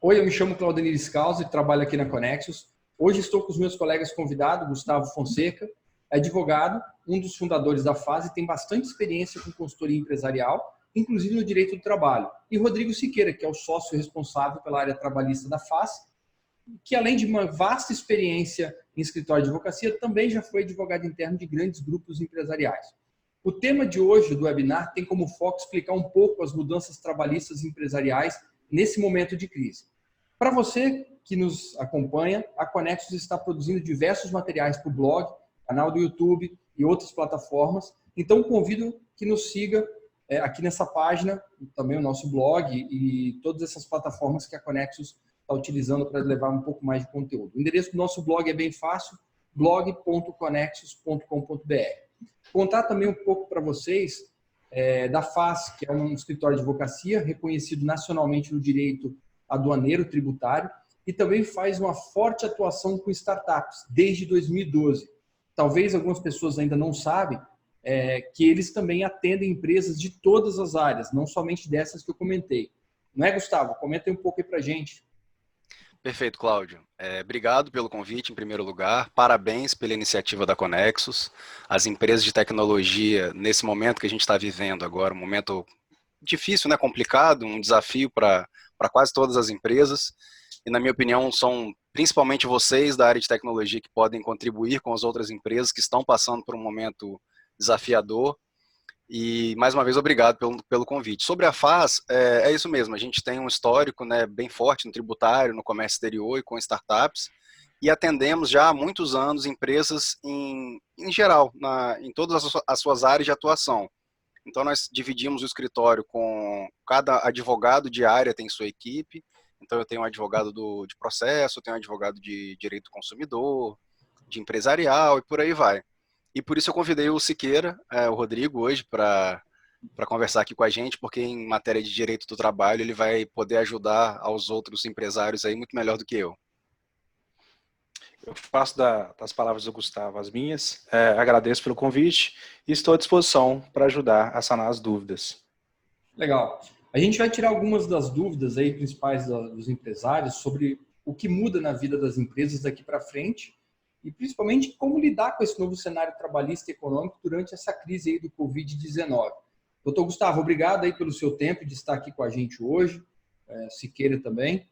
Oi, eu me chamo Claudenir Scalzi e trabalho aqui na Conexus. Hoje estou com os meus colegas convidados, Gustavo Fonseca, advogado, um dos fundadores da FAS e tem bastante experiência com consultoria empresarial, inclusive no direito do trabalho. E Rodrigo Siqueira, que é o sócio responsável pela área trabalhista da FAS, que além de uma vasta experiência em escritório de advocacia, também já foi advogado interno de grandes grupos empresariais. O tema de hoje do webinar tem como foco explicar um pouco as mudanças trabalhistas e empresariais nesse momento de crise. Para você que nos acompanha, a Conexus está produzindo diversos materiais para o blog, canal do YouTube e outras plataformas. Então, convido que nos siga aqui nessa página, também o nosso blog e todas essas plataformas que a Conexus está utilizando para levar um pouco mais de conteúdo. O endereço do nosso blog é bem fácil, blog.conexus.com.br. Contar também um pouco para vocês da FAS, que é um escritório de advocacia reconhecido nacionalmente no direito aduaneiro tributário e também faz uma forte atuação com startups desde 2012. Talvez algumas pessoas ainda não sabem que eles também atendem empresas de todas as áreas, não somente dessas que eu comentei. Não é, Gustavo? Comenta aí um pouco aí para a gente. Perfeito, Cláudio. Obrigado pelo convite, em primeiro lugar. Parabéns pela iniciativa da Conexus. As empresas de tecnologia, nesse momento que a gente está vivendo agora, um momento difícil, né, complicado, um desafio para quase todas as empresas. E, na minha opinião, são principalmente vocês da área de tecnologia que podem contribuir com as outras empresas que estão passando por um momento desafiador. E, mais uma vez, obrigado pelo convite. Sobre a FAS, é isso mesmo, a gente tem um histórico, né, bem forte no tributário, no comércio exterior e com startups, e atendemos já há muitos anos empresas em geral, em todas as suas áreas de atuação. Então, nós dividimos o escritório com cada advogado de área tem sua equipe. Então, eu tenho um advogado de processo, eu tenho um advogado de direito do consumidor, de empresarial e por aí vai. E por isso eu convidei o Siqueira, o Rodrigo, hoje para conversar aqui com a gente, porque em matéria de direito do trabalho ele vai poder ajudar aos outros empresários aí muito melhor do que eu. Eu faço das palavras do Gustavo as minhas, agradeço pelo convite e estou à disposição para ajudar a sanar as dúvidas. Legal. A gente vai tirar algumas das dúvidas aí principais dos empresários sobre o que muda na vida das empresas daqui para frente e principalmente como lidar com esse novo cenário trabalhista e econômico durante essa crise aí do Covid-19. Doutor Gustavo, obrigado aí pelo seu tempo de estar aqui com a gente hoje, Siqueira também.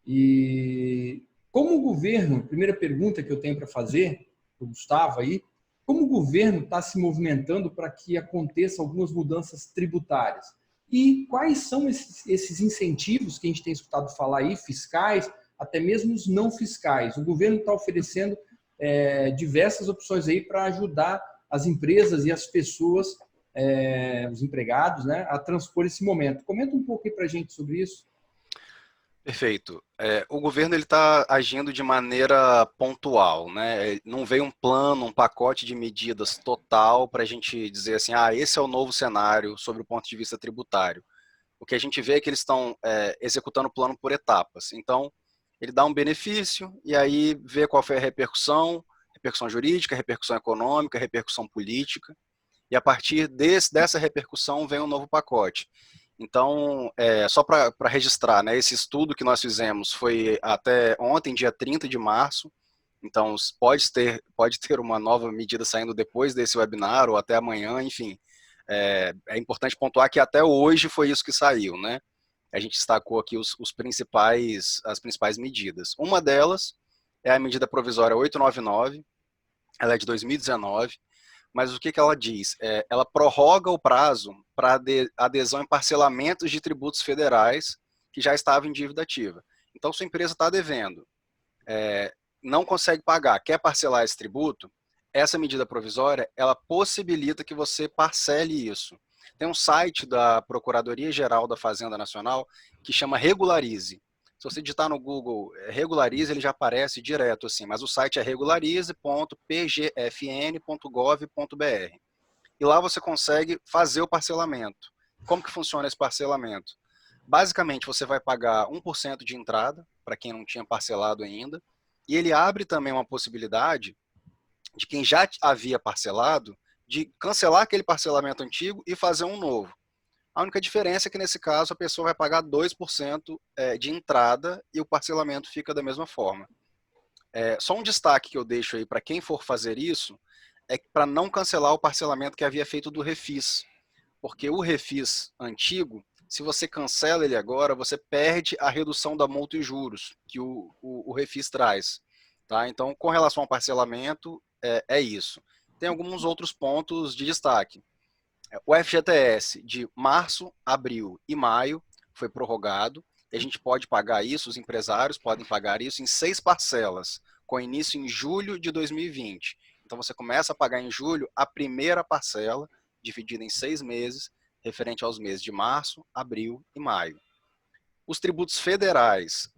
E como o governo, primeira pergunta que eu tenho para fazer para o Gustavo aí, como o governo está se movimentando para que aconteçam algumas mudanças tributárias? E quais são esses incentivos que a gente tem escutado falar aí, fiscais, até mesmo os não fiscais? O governo está oferecendo diversas opções aí para ajudar as empresas e as pessoas, os empregados, né, a transpor esse momento. Comenta um pouco aí para a gente sobre isso. Perfeito. O governo está agindo de maneira pontual, né? Não veio um plano, um pacote de medidas total para a gente dizer assim, esse é o novo cenário sobre o ponto de vista tributário. O que a gente vê é que eles estão executando o plano por etapas. Então, ele dá um benefício e aí vê qual foi a repercussão jurídica, repercussão econômica, repercussão política, e a partir dessa repercussão vem um novo pacote. Então, só para registrar, né, esse estudo que nós fizemos foi até ontem, dia 30 de março, então pode ter uma nova medida saindo depois desse webinar ou até amanhã, enfim. É importante pontuar que até hoje foi isso que saiu, né? A gente destacou aqui as principais medidas. Uma delas é a medida provisória 899, ela é de 2019, mas o que ela diz? Ela prorroga o prazo para adesão em parcelamentos de tributos federais que já estavam em dívida ativa. Então, sua empresa está devendo, não consegue pagar, quer parcelar esse tributo, essa medida provisória, ela possibilita que você parcele isso. Tem um site da Procuradoria-Geral da Fazenda Nacional que chama Regularize. Se você digitar no Google Regularize, ele já aparece direto assim, mas o site é regularize.pgfn.gov.br. E lá você consegue fazer o parcelamento. Como que funciona esse parcelamento? Basicamente, você vai pagar 1% de entrada, para quem não tinha parcelado ainda, e ele abre também uma possibilidade de quem já havia parcelado, de cancelar aquele parcelamento antigo e fazer um novo. A única diferença é que, nesse caso, a pessoa vai pagar 2% de entrada e o parcelamento fica da mesma forma. Só um destaque que eu deixo aí para quem for fazer isso é para não cancelar o parcelamento que havia feito do Refis. Porque o Refis antigo, se você cancela ele agora, você perde a redução da multa e juros que o Refis traz. Tá? Então, com relação ao parcelamento, é isso. Tem alguns outros pontos de destaque. O FGTS de março, abril e maio foi prorrogado. E a gente pode pagar isso, os empresários podem pagar isso em 6 parcelas, com início em julho de 2020. Então, você começa a pagar em julho a primeira parcela, dividida em 6 meses, referente aos meses de março, abril e maio. Os tributos federais,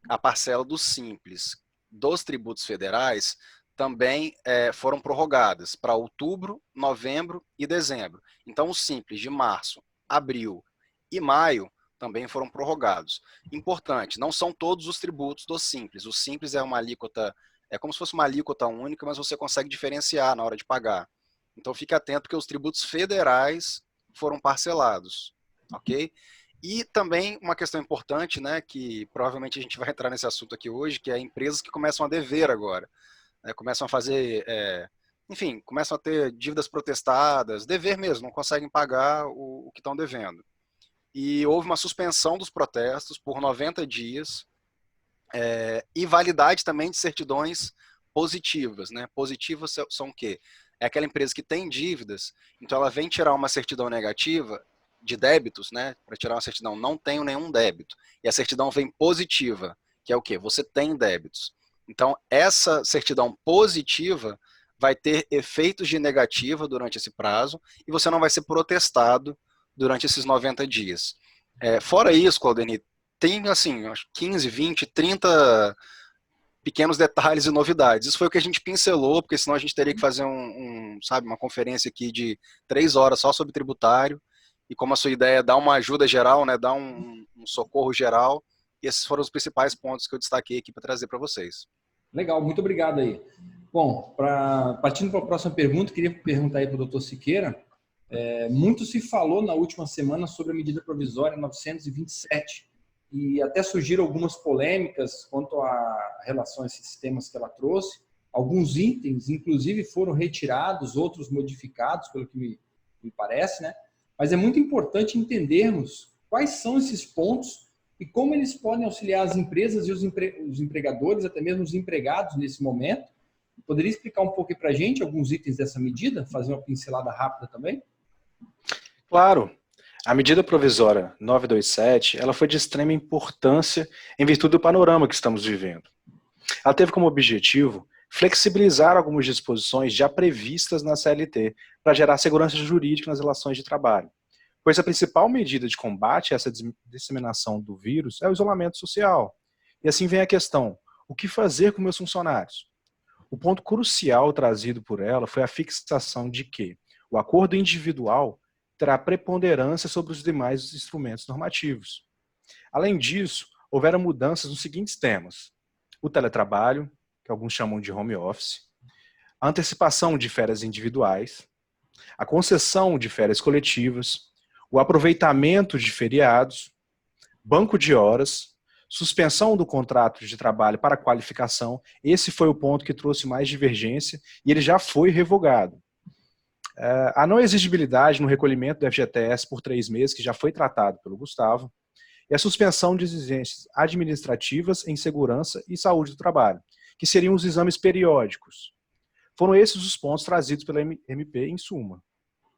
a parcela do Simples dos tributos federais, também foram prorrogadas para outubro, novembro e dezembro. Então, os Simples de março, abril e maio também foram prorrogados. Importante, não são todos os tributos do Simples. O Simples é uma alíquota, é como se fosse uma alíquota única, mas você consegue diferenciar na hora de pagar. Então, fique atento porque os tributos federais foram parcelados, ok? E também uma questão importante, né, que provavelmente a gente vai entrar nesse assunto aqui hoje, que é empresas que começam a dever agora. Começam a fazer, enfim, começam a ter dívidas protestadas, dever mesmo, não conseguem pagar o que estão devendo. E houve uma suspensão dos protestos por 90 dias e validade também de certidões positivas. Né? Positivas são o quê? É aquela empresa que tem dívidas, então ela vem tirar uma certidão negativa de débitos, né? Para tirar uma certidão, não tenho nenhum débito. E a certidão vem positiva, que é o quê? Você tem débitos. Então, essa certidão positiva vai ter efeitos de negativa durante esse prazo e você não vai ser protestado durante esses 90 dias. Fora isso, Claudeni, tem assim, 15, 20, 30 pequenos detalhes e novidades. Isso foi o que a gente pincelou, porque senão a gente teria que fazer sabe, uma conferência aqui de 3 horas só sobre tributário, e como a sua ideia é dar uma ajuda geral, né, dar um socorro geral, esses foram os principais pontos que eu destaquei aqui para trazer para vocês. Legal, muito obrigado aí. Bom, partindo para a próxima pergunta, queria perguntar aí para o Dr. Siqueira, muito se falou na última semana sobre a medida provisória 927, e até surgiram algumas polêmicas quanto a relação a esses temas que ela trouxe. Alguns itens, inclusive, foram retirados, outros modificados, pelo que me parece, né? Mas é muito importante entendermos quais são esses pontos e como eles podem auxiliar as empresas e os empregadores, até mesmo os empregados nesse momento. Poderia explicar um pouco para a gente alguns itens dessa medida? Fazer uma pincelada rápida também? Claro. A medida provisória 927, ela foi de extrema importância em virtude do panorama que estamos vivendo. Ela teve como objetivo flexibilizar algumas disposições já previstas na CLT para gerar segurança jurídica nas relações de trabalho, pois a principal medida de combate a essa disseminação do vírus é o isolamento social. E assim vem a questão, o que fazer com meus funcionários? O ponto crucial trazido por ela foi a fixação de que o acordo individual terá preponderância sobre os demais instrumentos normativos. Além disso, houveram mudanças nos seguintes temas: o teletrabalho, que alguns chamam de home office, a antecipação de férias individuais, a concessão de férias coletivas, o aproveitamento de feriados, banco de horas, suspensão do contrato de trabalho para qualificação. Esse foi o ponto que trouxe mais divergência e ele já foi revogado. A não exigibilidade no recolhimento do FGTS por 3 meses, que já foi tratado pelo Gustavo, e a suspensão de exigências administrativas em segurança e saúde do trabalho, que seriam os exames periódicos. Foram esses os pontos trazidos pela MP em suma.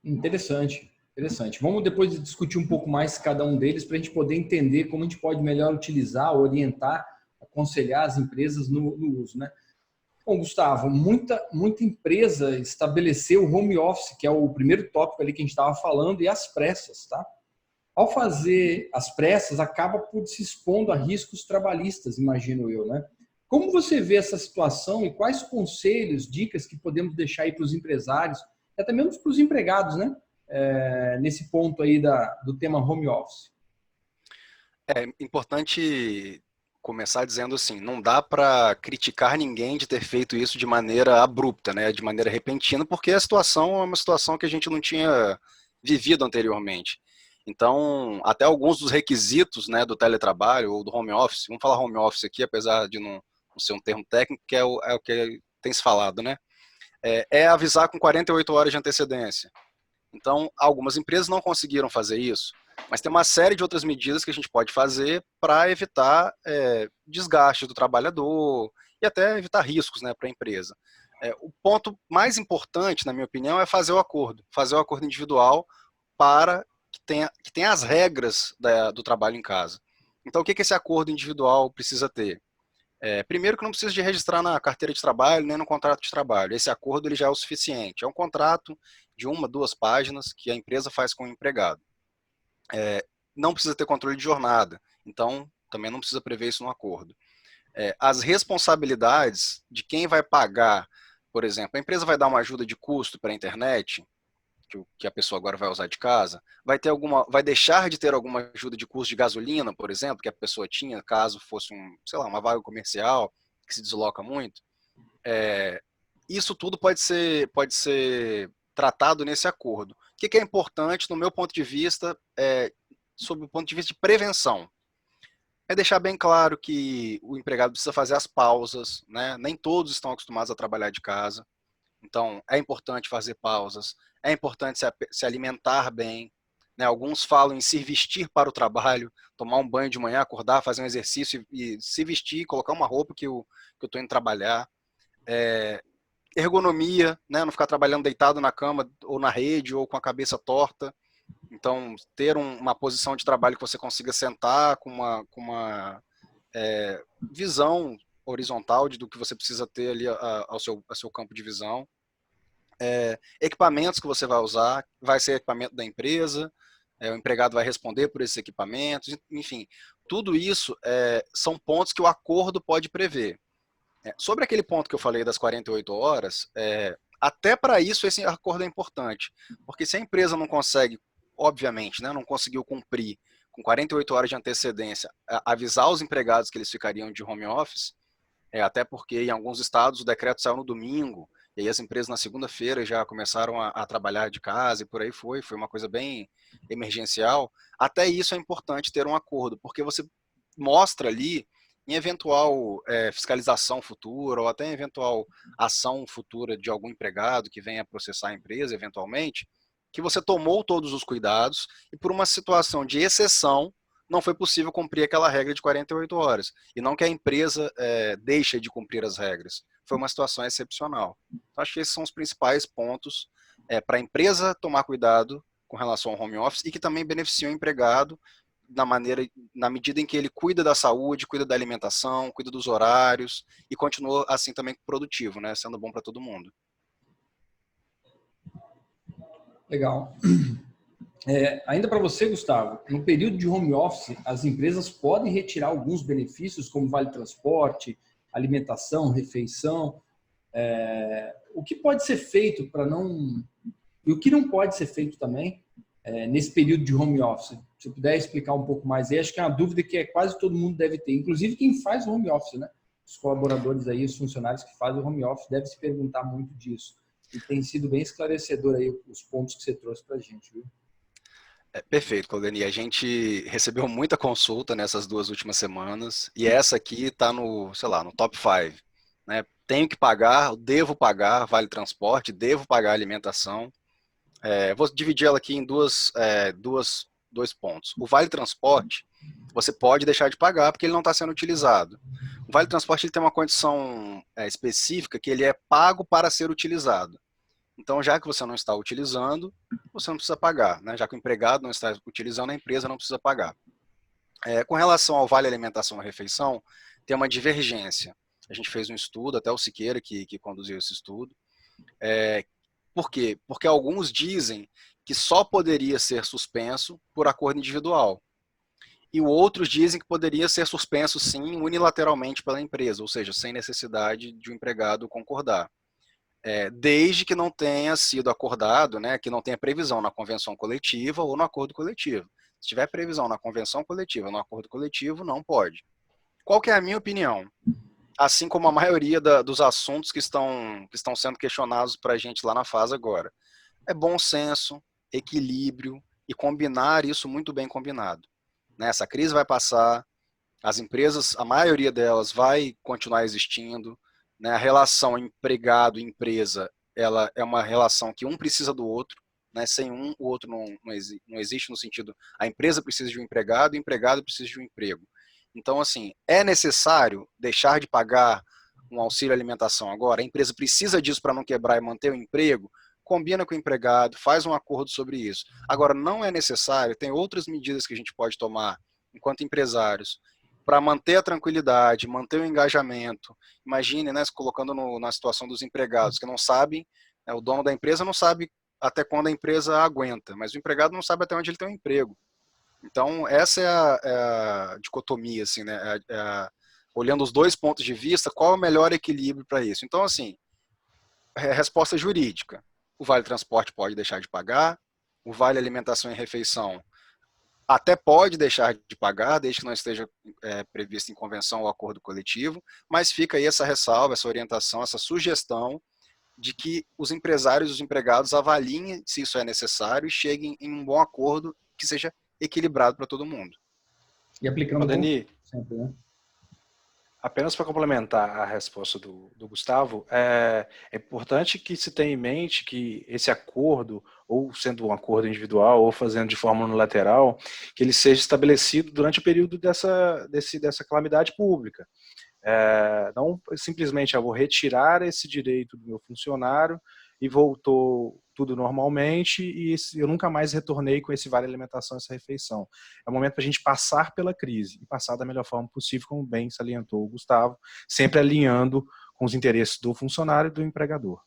Interessante, interessante. Vamos depois discutir um pouco mais cada um deles para a gente poder entender como a gente pode melhor utilizar, orientar, aconselhar as empresas no uso, né? Bom, Gustavo, muita empresa estabeleceu o home office, que é o primeiro tópico ali que a gente estava falando, e as pressas, tá? Ao fazer as pressas, acaba por se expondo a riscos trabalhistas, imagino eu, né? Como você vê essa situação e quais conselhos, dicas que podemos deixar aí para os empresários, e até mesmo para os empregados, né? Nesse ponto aí do tema home office? É importante começar dizendo assim, não dá para criticar ninguém de ter feito isso de maneira abrupta, né, de maneira repentina, porque a situação é uma situação que a gente não tinha vivido anteriormente. Então, até alguns dos requisitos, né, do teletrabalho ou do home office, vamos falar home office aqui, apesar de não ser um termo técnico, que é o que tem se falado, né? É avisar com 48 horas de antecedência. Então, algumas empresas não conseguiram fazer isso, mas tem uma série de outras medidas que a gente pode fazer para evitar desgaste do trabalhador e até evitar riscos, né, para a empresa. O ponto mais importante, na minha opinião, é fazer o acordo individual para que tenha as regras do trabalho em casa. Então, o que esse acordo individual precisa ter? Primeiro que não precisa de registrar na carteira de trabalho nem no contrato de trabalho. Esse acordo ele já é o suficiente. É um contrato de 1, 2 páginas que a empresa faz com o empregado. Não precisa ter controle de jornada. Então, também não precisa prever isso no acordo. As responsabilidades de quem vai pagar, por exemplo, a empresa vai dar uma ajuda de custo para a internet, que a pessoa agora vai usar de casa, vai deixar de ter alguma ajuda de custo de gasolina, por exemplo, que a pessoa tinha, caso fosse uma vaga comercial que se desloca muito. Isso tudo pode ser tratado nesse acordo. O que é importante, no meu ponto de vista, sob o ponto de vista de prevenção? É deixar bem claro que o empregado precisa fazer as pausas, né? Nem todos estão acostumados a trabalhar de casa. Então, é importante fazer pausas, é importante se alimentar bem, né? Alguns falam em se vestir para o trabalho, tomar um banho de manhã, acordar, fazer um exercício e se vestir, colocar uma roupa que eu estou indo trabalhar. Ergonomia, né? Não ficar trabalhando deitado na cama ou na rede ou com a cabeça torta. Então, ter uma posição de trabalho que você consiga sentar com uma visão horizontal do que você precisa ter ali ao seu campo de visão. Equipamentos que você vai usar, vai ser equipamento da empresa, o empregado vai responder por esses equipamentos, enfim, tudo isso são pontos que o acordo pode prever. Sobre aquele ponto que eu falei das 48 horas, até para isso esse acordo é importante, porque se a empresa não consegue, obviamente, né, não conseguiu cumprir com 48 horas de antecedência, avisar os empregados que eles ficariam de home office, até porque em alguns estados o decreto saiu no domingo, e aí as empresas na segunda-feira já começaram a trabalhar de casa e por aí foi uma coisa bem emergencial. Até isso é importante ter um acordo, porque você mostra ali, em eventual fiscalização futura ou até em eventual ação futura de algum empregado que venha processar a empresa eventualmente, que você tomou todos os cuidados e por uma situação de exceção não foi possível cumprir aquela regra de 48 horas. E não que a empresa deixe de cumprir as regras. Foi uma situação excepcional. Então, acho que esses são os principais pontos para a empresa tomar cuidado com relação ao home office e que também beneficiam o empregado na medida em que ele cuida da saúde, cuida da alimentação, cuida dos horários e continua assim também produtivo, né? Sendo bom para todo mundo. Legal. Ainda para você, Gustavo, no período de home office, as empresas podem retirar alguns benefícios, como vale transporte, alimentação, refeição. O que pode ser feito para não... E o que não pode ser feito também nesse período de home office? Se puder explicar um pouco mais aí, acho que é uma dúvida que quase todo mundo deve ter, inclusive quem faz home office, né? Os colaboradores aí, os funcionários que fazem home office devem se perguntar muito disso. E tem sido bem esclarecedor aí os pontos que você trouxe para a gente, viu? Perfeito, Claudeni. A gente recebeu muita consulta nessas 2 últimas semanas e essa aqui está no top 5. Né? Tenho que pagar, devo pagar vale transporte, devo pagar alimentação. Vou dividir ela aqui em dois pontos. O vale transporte, você pode deixar de pagar porque ele não está sendo utilizado. O vale transporte ele tem uma condição específica que ele é pago para ser utilizado. Então, já que você não está utilizando, você não precisa pagar, né? Já que o empregado não está utilizando, a empresa não precisa pagar. Com relação ao vale alimentação e refeição, tem uma divergência. A gente fez um estudo, até o Siqueira que conduziu esse estudo. Por quê? Porque alguns dizem que só poderia ser suspenso por acordo individual. E outros dizem que poderia ser suspenso, sim, unilateralmente pela empresa, ou seja, sem necessidade de o empregado concordar. Desde que não tenha sido acordado, né, que não tenha previsão na convenção coletiva ou no acordo coletivo. Se tiver previsão na convenção coletiva ou no acordo coletivo, não pode. Qual que é a minha opinião? Assim como a maioria dos assuntos que estão sendo questionados para a gente lá na fase agora. É bom senso, equilíbrio, e combinar isso muito bem combinado. Né? Essa crise vai passar, as empresas, a maioria delas vai continuar existindo, né? A relação empregado-empresa, ela é uma relação que um precisa do outro, né? Sem um, o outro não existe, no sentido, a empresa precisa de um empregado, o empregado precisa de um emprego. Então, assim, é necessário deixar de pagar um auxílio alimentação agora? A empresa precisa disso para não quebrar e manter o emprego? Combina com o empregado, faz um acordo sobre isso. Agora, não é necessário, tem outras medidas que a gente pode tomar enquanto empresários para manter a tranquilidade, manter o engajamento. Imagine, né, se colocando na situação dos empregados, que não sabem, né, o dono da empresa não sabe até quando a empresa aguenta, mas o empregado não sabe até onde ele tem um emprego. Então, essa é a dicotomia, assim, né? Olhando os dois pontos de vista, qual é o melhor equilíbrio para isso? Então, assim, resposta jurídica. O Vale Transporte pode deixar de pagar, o Vale Alimentação e Refeição até pode deixar de pagar, desde que não esteja previsto em convenção ou acordo coletivo, mas fica aí essa ressalva, essa orientação, essa sugestão de que os empresários e os empregados avaliem se isso é necessário e cheguem em um bom acordo que seja equilibrado para todo mundo. E aplicando Dani, sempre, né? apenas para complementar a resposta do Gustavo, é importante que se tenha em mente que esse acordo, ou sendo um acordo individual, ou fazendo de forma unilateral, que ele seja estabelecido durante o período dessa calamidade pública. Não simplesmente eu vou retirar esse direito do meu funcionário e voltou tudo normalmente e eu nunca mais retornei com esse vale alimentação, essa refeição. É o momento para a gente passar pela crise e passar da melhor forma possível, como bem salientou o Gustavo, sempre alinhando com os interesses do funcionário e do empregador.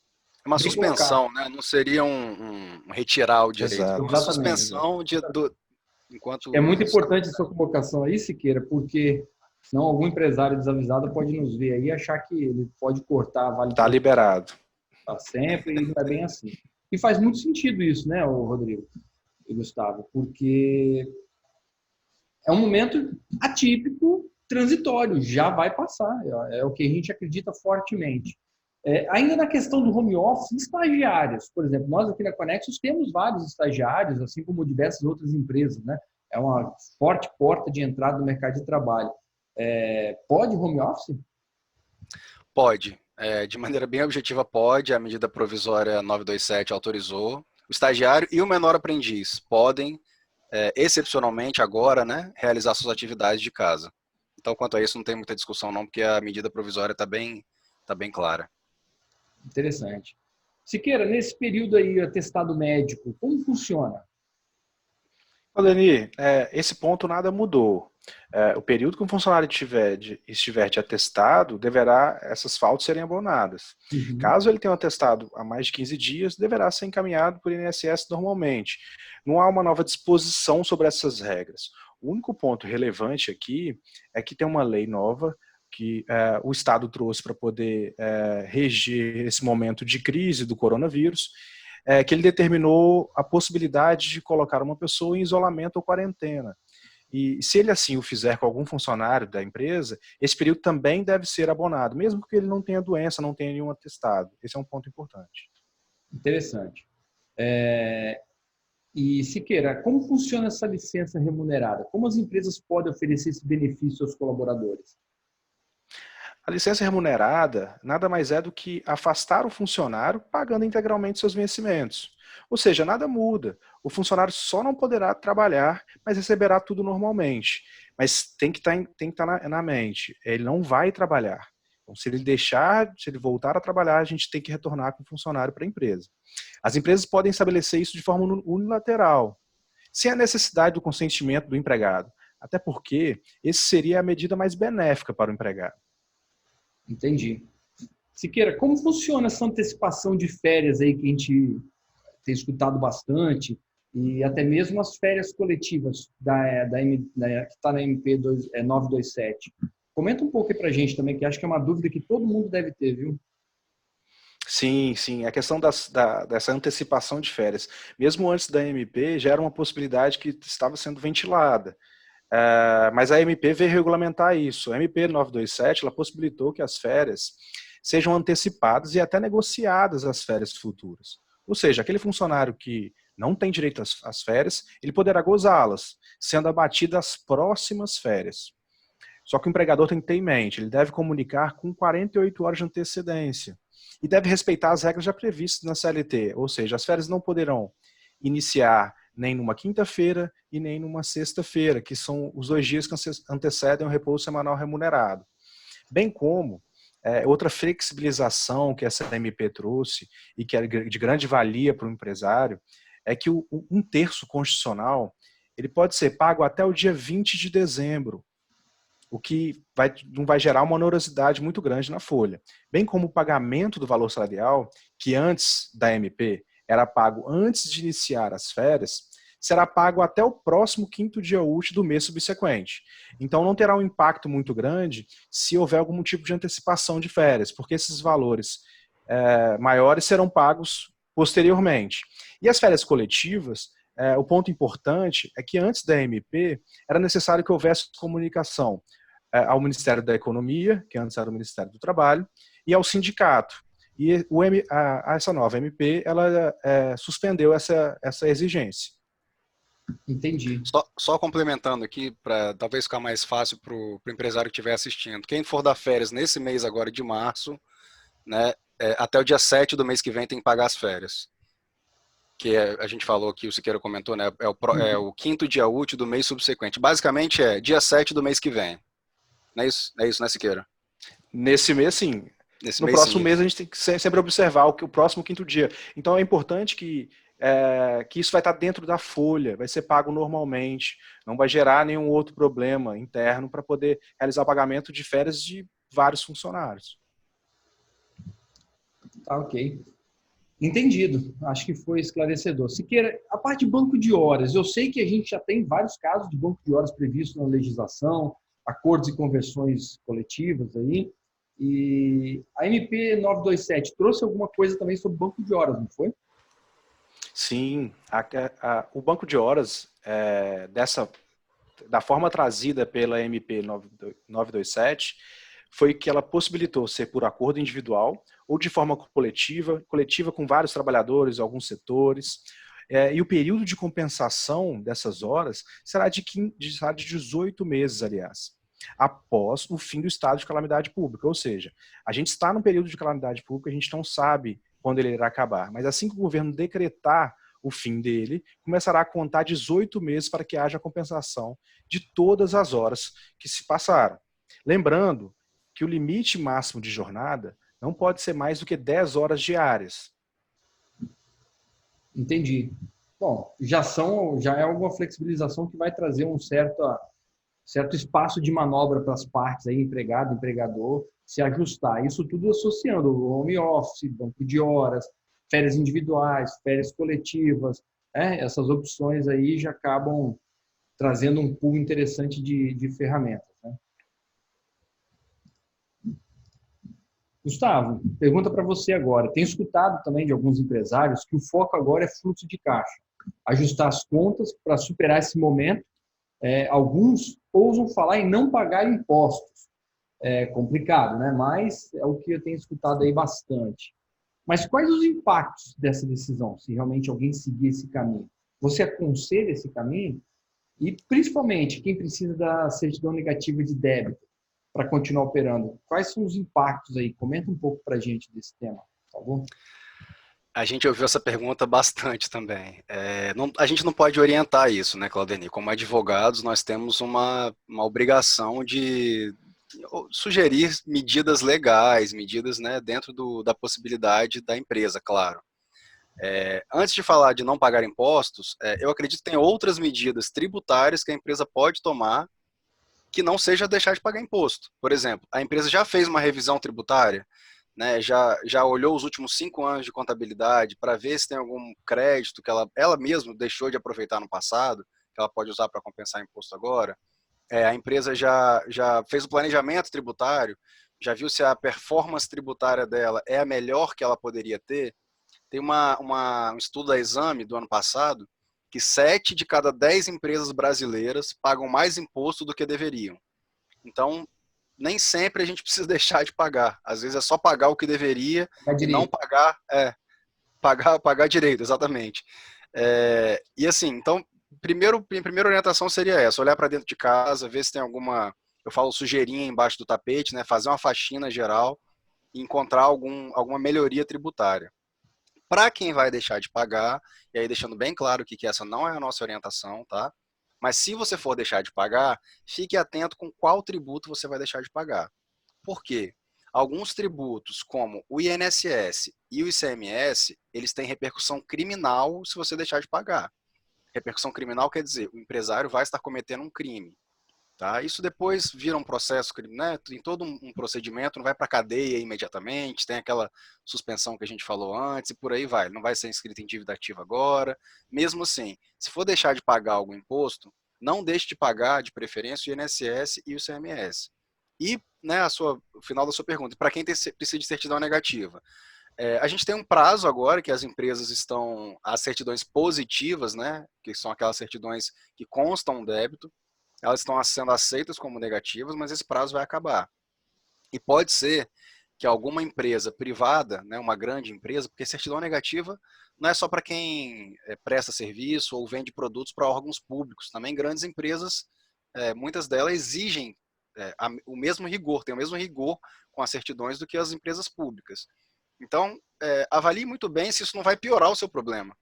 É uma suspensão, né? Não seria um retirar o direito, Exato. é uma suspensão enquanto... É muito importante a sua colocação aí, Siqueira, porque senão algum empresário desavisado pode nos ver aí e achar que ele pode cortar a vale. Está liberado. Está sempre e não é bem assim. E faz muito sentido isso, né, Rodrigo e Gustavo, porque é um momento atípico, transitório, já vai passar, é o que a gente acredita fortemente. Ainda na questão do home office, estagiários, por exemplo, nós aqui na Conexus temos vários estagiários, assim como diversas outras empresas, né? É uma forte porta de entrada no mercado de trabalho. Pode home office? Pode. De maneira bem objetiva, pode. A medida provisória 927 autorizou. O estagiário e o menor aprendiz podem, excepcionalmente agora, né, realizar suas atividades de casa. Então, quanto a isso, não tem muita discussão não, porque a medida provisória está bem clara. Interessante. Siqueira, nesse período aí, atestado médico, como funciona? Dani, esse ponto nada mudou. O período que um funcionário estiver de atestado, essas faltas serem abonadas. Uhum. Caso ele tenha um atestado há mais de 15 dias, deverá ser encaminhado por INSS normalmente. Não há uma nova disposição sobre essas regras. O único ponto relevante aqui é que tem uma lei nova que o Estado trouxe para poder reger esse momento de crise do coronavírus, que ele determinou a possibilidade de colocar uma pessoa em isolamento ou quarentena. E se ele assim o fizer com algum funcionário da empresa, esse período também deve ser abonado, mesmo que ele não tenha doença, não tenha nenhum atestado. Esse é um ponto importante. Interessante. E, Siqueira, como funciona essa licença remunerada? Como as empresas podem oferecer esse benefício aos colaboradores? A licença remunerada nada mais é do que afastar o funcionário pagando integralmente seus vencimentos. Ou seja, nada muda. O funcionário só não poderá trabalhar, mas receberá tudo normalmente. Mas tem que estar na mente, ele não vai trabalhar. Então, se ele voltar a trabalhar, a gente tem que retornar com o funcionário para a empresa. As empresas podem estabelecer isso de forma unilateral, sem a necessidade do consentimento do empregado. Até porque esse seria a medida mais benéfica para o empregado. Entendi. Siqueira, como funciona essa antecipação de férias aí que a gente tem escutado bastante e até mesmo as férias coletivas que está na MP 927? Comenta um pouco aí pra gente também, que acho que é uma dúvida que todo mundo deve ter, viu? Sim. A questão dessa antecipação de férias, mesmo antes da MP, já era uma possibilidade que estava sendo ventilada. Mas a MP veio regulamentar isso. A MP 927 ela possibilitou que as férias sejam antecipadas e até negociadas as férias futuras. Ou seja, aquele funcionário que não tem direito às férias, ele poderá gozá-las, sendo abatido as próximas férias. Só que o empregador tem que ter em mente, ele deve comunicar com 48 horas de antecedência e deve respeitar as regras já previstas na CLT, ou seja, as férias não poderão iniciar nem numa quinta-feira e nem numa sexta-feira, que são os 2 dias que antecedem o repouso semanal remunerado. Bem como outra flexibilização que essa MP trouxe e que é de grande valia para o empresário é que o 1/3 constitucional ele pode ser pago até o dia 20 de dezembro, o que não vai gerar uma onerosidade muito grande na folha. Bem como o pagamento do valor salarial, que antes da MP era pago antes de iniciar as férias, será pago até o próximo 5º dia útil do mês subsequente. Então não terá um impacto muito grande se houver algum tipo de antecipação de férias, porque esses valores maiores serão pagos posteriormente. E as férias coletivas, o ponto importante é que antes da MP era necessário que houvesse comunicação ao Ministério da Economia, que antes era o Ministério do Trabalho, e ao sindicato. E essa nova MP ela suspendeu essa exigência. Entendi. Só complementando aqui, para talvez ficar mais fácil para o empresário que estiver assistindo. Quem for dar férias nesse mês agora de março, né, até o dia 7 do mês que vem tem que pagar as férias. Que a gente falou aqui, o Siqueira comentou, né, é o 5º dia útil do mês subsequente. Basicamente dia 7 do mês que vem. Não é isso, né, Siqueira? Nesse mês, sim. No próximo mês a gente tem que sempre observar o próximo 5º dia. Então é importante que isso vai estar dentro da folha, vai ser pago normalmente, não vai gerar nenhum outro problema interno para poder realizar o pagamento de férias de vários funcionários. Tá, ok. Entendido. Acho que foi esclarecedor. Siqueira, a parte de banco de horas, eu sei que a gente já tem vários casos de banco de horas previstos na legislação, acordos e convenções coletivas aí, e a MP 927 trouxe alguma coisa também sobre banco de horas, não foi? Sim, o banco de horas, da forma trazida pela MP 927, foi que ela possibilitou ser por acordo individual ou de forma coletiva com vários trabalhadores, alguns setores, e o período de compensação dessas horas será de 18 meses, aliás, após o fim do estado de calamidade pública, ou seja, a gente está num período de calamidade pública, a gente não sabe quando ele irá acabar, mas assim que o governo decretar o fim dele, começará a contar 18 meses para que haja compensação de todas as horas que se passaram. Lembrando que o limite máximo de jornada não pode ser mais do que 10 horas diárias. Entendi. Bom, já é alguma flexibilização que vai trazer um certo espaço de manobra para as partes, aí, empregado, empregador, se ajustar. Isso tudo associando o home office, banco de horas, férias individuais, férias coletivas, essas opções aí já acabam trazendo um pool interessante de ferramentas. Né? Gustavo, pergunta para você agora. Tenho escutado também de alguns empresários que o foco agora é fluxo de caixa. Ajustar as contas para superar esse momento. Alguns ousam falar em não pagar impostos. É complicado, né? Mas é o que eu tenho escutado aí bastante. Mas quais os impactos dessa decisão, se realmente alguém seguir esse caminho? Você aconselha esse caminho? E, principalmente, quem precisa da certidão negativa de débito para continuar operando, quais são os impactos aí? Comenta um pouco para a gente desse tema, tá bom? A gente ouviu essa pergunta bastante também. A gente não pode orientar isso, né, Claudemir? Como advogados, nós temos uma obrigação de sugerir medidas legais, medidas, né, dentro da possibilidade da empresa, claro. Antes de falar de não pagar impostos, eu acredito que tem outras medidas tributárias que a empresa pode tomar que não seja deixar de pagar imposto. Por exemplo, a empresa já fez uma revisão tributária, né, já olhou os últimos 5 anos de contabilidade para ver se tem algum crédito que ela mesma deixou de aproveitar no passado, que ela pode usar para compensar imposto agora. A empresa já fez o planejamento tributário, já viu se a performance tributária dela é a melhor que ela poderia ter. Tem um estudo da Exame do ano passado que 7 de cada 10 empresas brasileiras pagam mais imposto do que deveriam. Então, nem sempre a gente precisa deixar de pagar. Às vezes é só pagar o que deveria e não pagar direito, exatamente. E assim, então, primeira orientação seria essa, olhar para dentro de casa, ver se tem alguma, eu falo sujeirinha embaixo do tapete, né, fazer uma faxina geral e encontrar alguma melhoria tributária. Para quem vai deixar de pagar, e aí deixando bem claro que essa não é a nossa orientação, tá? Mas se você for deixar de pagar, fique atento com qual tributo você vai deixar de pagar. Por quê? Alguns tributos, como o INSS e o ICMS, eles têm repercussão criminal se você deixar de pagar. Repercussão criminal quer dizer, o empresário vai estar cometendo um crime. Tá? Isso depois vira um processo, né? Tem todo um procedimento, não vai para a cadeia imediatamente, tem aquela suspensão que a gente falou antes e por aí vai. Não vai ser inscrito em dívida ativa agora. Mesmo assim, se for deixar de pagar algum imposto, não deixe de pagar, de preferência, o INSS e o ICMS. E, né, o final da sua pergunta, para quem precisa de certidão negativa? A gente tem um prazo agora que as empresas estão, as certidões positivas, né, que são aquelas certidões que constam um débito, elas estão sendo aceitas como negativas, mas esse prazo vai acabar. E pode ser que alguma empresa privada, né, uma grande empresa, porque certidão negativa não é só para quem presta serviço ou vende produtos para órgãos públicos, também grandes empresas, muitas delas exigem o mesmo rigor, tem o mesmo rigor com as certidões do que as empresas públicas. Então, avalie muito bem se isso não vai piorar o seu problema.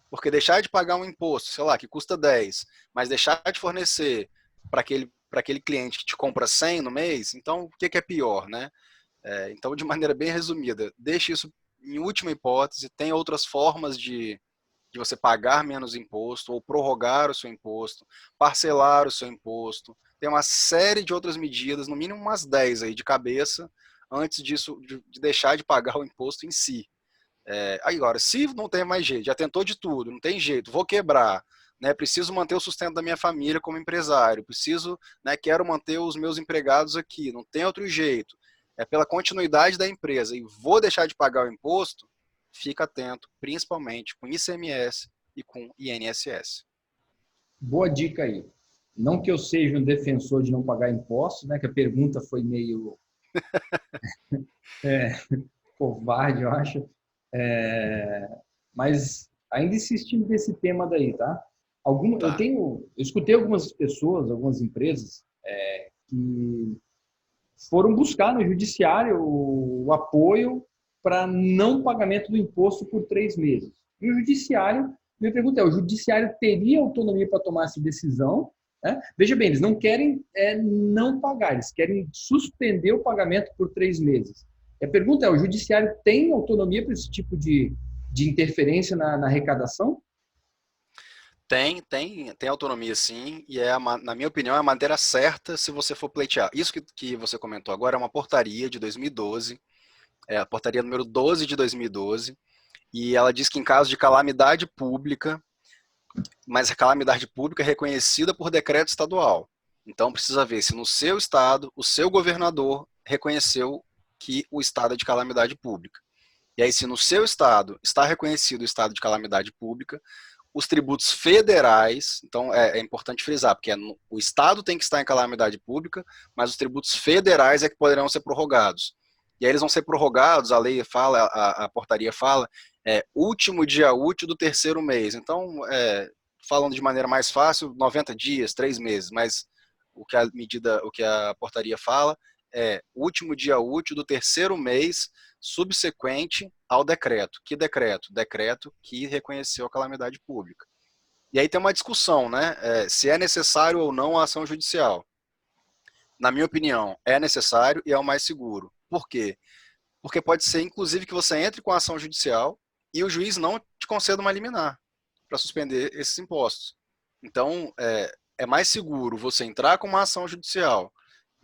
Porque deixar de pagar um imposto, sei lá, que custa 10, mas deixar de fornecer para aquele cliente que te compra 100 no mês, então o que é pior, né? Então, de maneira bem resumida, deixe isso em última hipótese, tem outras formas de você pagar menos imposto ou prorrogar o seu imposto, parcelar o seu imposto. Tem uma série de outras medidas, no mínimo umas 10 aí de cabeça, antes disso, de deixar de pagar o imposto em si. Agora, se não tem mais jeito, já tentou de tudo, não tem jeito, vou quebrar, né, preciso manter o sustento da minha família como empresário, preciso, né, quero manter os meus empregados aqui, não tem outro jeito, é pela continuidade da empresa e vou deixar de pagar o imposto, fica atento, principalmente com ICMS e com INSS. Boa dica aí. Não que eu seja um defensor de não pagar impostos, né? Que a pergunta foi meio é, covarde, eu acho. Mas ainda insistindo nesse tema daí, tá? Tá. Eu escutei algumas pessoas, algumas empresas que foram buscar no judiciário o apoio para não pagamento do imposto por 3 meses. E o judiciário, minha pergunta é, o judiciário teria autonomia para tomar essa decisão? Né? Veja bem, eles não querem não pagar, eles querem suspender o pagamento por 3 meses. E a pergunta é, o judiciário tem autonomia para esse tipo de interferência na arrecadação? Tem autonomia sim, e na minha opinião, é a maneira certa se você for pleitear. Isso que você comentou agora é uma portaria de 2012, a portaria número 12 de 2012, e ela diz que em caso de calamidade pública, mas a calamidade pública é reconhecida por decreto estadual. Então precisa ver se no seu estado, o seu governador reconheceu que o estado é de calamidade pública. E aí, se no seu estado está reconhecido o estado de calamidade pública, os tributos federais, então é importante frisar, porque o Estado tem que estar em calamidade pública, mas os tributos federais é que poderão ser prorrogados. E aí eles vão ser prorrogados, a lei fala, a portaria fala, último dia útil do terceiro mês. Então, falando de maneira mais fácil, 90 dias, 3 meses, mas o que a portaria fala é último dia útil do terceiro mês subsequente ao decreto. Que decreto? Decreto que reconheceu a calamidade pública. E aí tem uma discussão, né? Se é necessário ou não a ação judicial. Na minha opinião, é necessário e é o mais seguro. Por quê? Porque pode ser, inclusive, que você entre com a ação judicial e o juiz não te conceda uma liminar para suspender esses impostos. Então, é mais seguro você entrar com uma ação judicial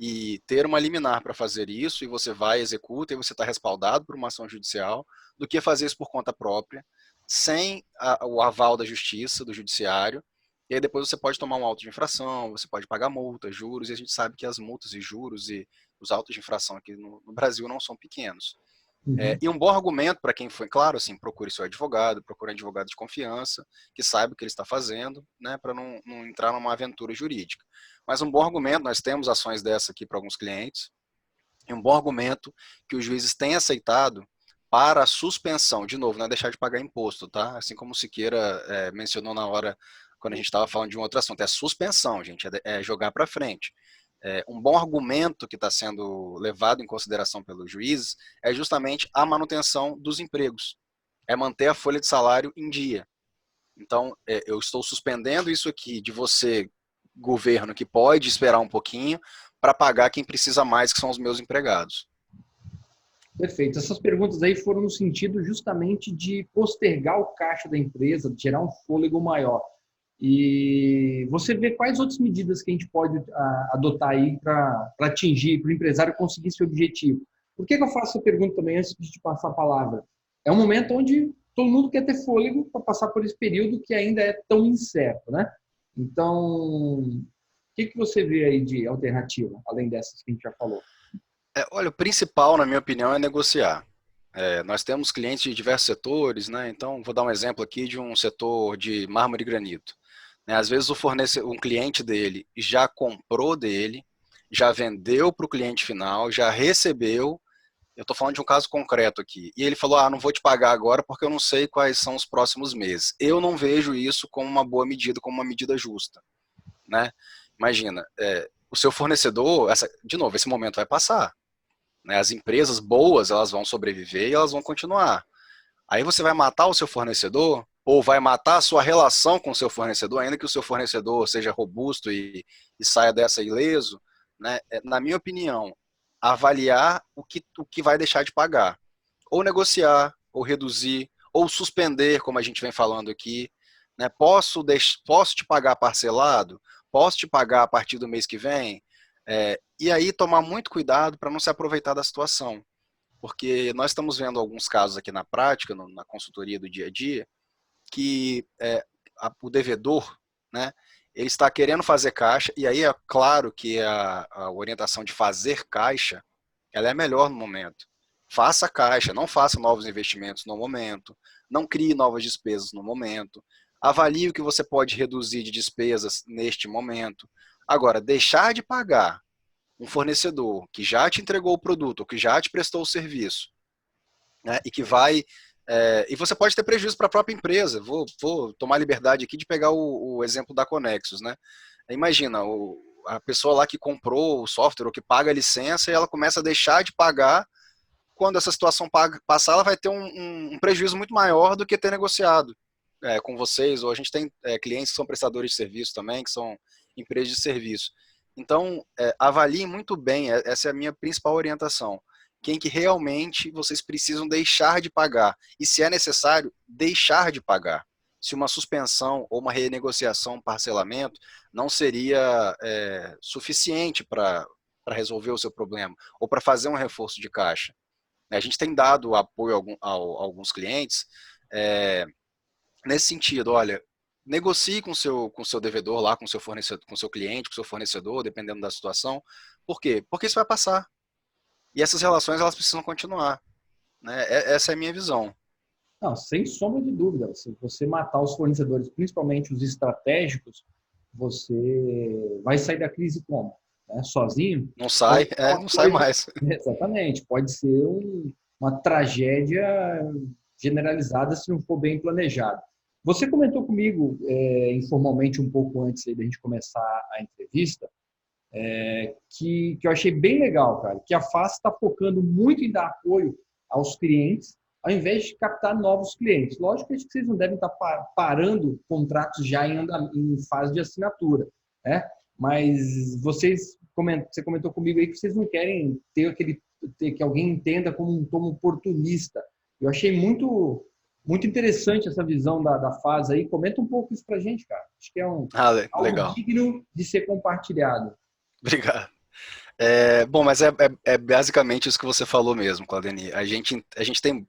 e ter uma liminar para fazer isso, e você vai, executa, e você está respaldado por uma ação judicial, do que fazer isso por conta própria, sem o aval da justiça, do judiciário, e aí depois você pode tomar um auto de infração, você pode pagar multa, juros, e a gente sabe que as multas e juros e os autos de infração aqui no Brasil não são pequenos. Uhum. E um bom argumento para quem foi, claro, assim, procure seu advogado, procure um advogado de confiança, que saiba o que ele está fazendo, né, para não entrar numa aventura jurídica. Mas um bom argumento, nós temos ações dessa aqui para alguns clientes, e um bom argumento que os juízes têm aceitado para a suspensão, de novo, não é deixar de pagar imposto, tá? Assim como o Siqueira mencionou na hora, quando a gente estava falando de um outro assunto, é suspensão, gente, é jogar para frente. Um bom argumento que está sendo levado em consideração pelos juízes é justamente a manutenção dos empregos, é manter a folha de salário em dia. Então, eu estou suspendendo isso aqui de você, governo, que pode esperar um pouquinho para pagar quem precisa mais, que são os meus empregados. Perfeito. Essas perguntas aí foram no sentido justamente de postergar o caixa da empresa, de gerar um fôlego maior. E você vê quais outras medidas que a gente pode adotar aí para atingir, para o empresário conseguir esse objetivo. Por que eu faço essa pergunta também antes de te passar a palavra? É um momento onde todo mundo quer ter fôlego para passar por esse período que ainda é tão incerto, né? Então, o que você vê aí de alternativa, além dessas que a gente já falou? Olha, o principal, na minha opinião, é negociar. Nós temos clientes de diversos setores, né? Então, vou dar um exemplo aqui de um setor de mármore e granito. Às vezes um cliente dele já comprou dele, já vendeu para o cliente final, já recebeu. Eu estou falando de um caso concreto aqui. E ele falou, não vou te pagar agora porque eu não sei quais são os próximos meses. Eu não vejo isso como uma boa medida, como uma medida justa, né? Imagina, o seu fornecedor, de novo, esse momento vai passar, né? As empresas boas, elas vão sobreviver e elas vão continuar. Aí você vai matar o seu fornecedor ou vai matar a sua relação com o seu fornecedor, ainda que o seu fornecedor seja robusto e saia dessa ileso, né? Na minha opinião, avaliar o que vai deixar de pagar. Ou negociar, ou reduzir, ou suspender, como a gente vem falando aqui, né? Posso te pagar parcelado? Posso te pagar a partir do mês que vem? E aí tomar muito cuidado para não se aproveitar da situação. Porque nós estamos vendo alguns casos aqui na prática, na consultoria do dia a dia, que o devedor, né, ele está querendo fazer caixa, e aí é claro que a orientação de fazer caixa, ela é melhor no momento. Faça caixa, não faça novos investimentos no momento, não crie novas despesas no momento, avalie o que você pode reduzir de despesas neste momento. Agora, deixar de pagar um fornecedor que já te entregou o produto, ou que já te prestou o serviço, né, e você pode ter prejuízo para a própria empresa. Vou tomar liberdade aqui de pegar o exemplo da Conexus, né? Imagina, a pessoa lá que comprou o software ou que paga a licença e ela começa a deixar de pagar. Quando essa situação passar, ela vai ter um prejuízo muito maior do que ter negociado com vocês. Ou a gente tem clientes que são prestadores de serviço também, que são empresas de serviço. Então, avaliem muito bem, essa é a minha principal orientação. Quem que realmente vocês precisam deixar de pagar. E se é necessário, deixar de pagar. Se uma suspensão ou uma renegociação, um parcelamento, não seria suficiente para resolver o seu problema, ou para fazer um reforço de caixa. A gente tem dado apoio a alguns clientes nesse sentido. Olha, negocie com o seu devedor lá, com o seu fornecedor, com o seu cliente, com o seu fornecedor, dependendo da situação. Por quê? Porque isso vai passar. E essas relações, elas precisam continuar, né? Essa é a minha visão. Não, sem sombra de dúvida. Se você matar os fornecedores, principalmente os estratégicos, você vai sair da crise como? Né? Sozinho? Não sai, não sai mais. Exatamente. Pode ser uma tragédia generalizada se não for bem planejado. Você comentou comigo informalmente um pouco antes da gente começar a entrevista, que eu achei bem legal, cara, que a FAS está focando muito em dar apoio aos clientes, ao invés de captar novos clientes. Lógico que vocês não devem estar parando contratos já em fase de assinatura, né? Mas você comentou comigo aí que vocês não querem ter que alguém entenda como um tomo oportunista. Eu achei muito interessante essa visão da FAS aí. Comenta um pouco isso pra gente, cara. Acho que é algo legal. digno de ser compartilhado. Obrigado. Bom, mas é basicamente isso que você falou mesmo, Claudeni. A gente tem,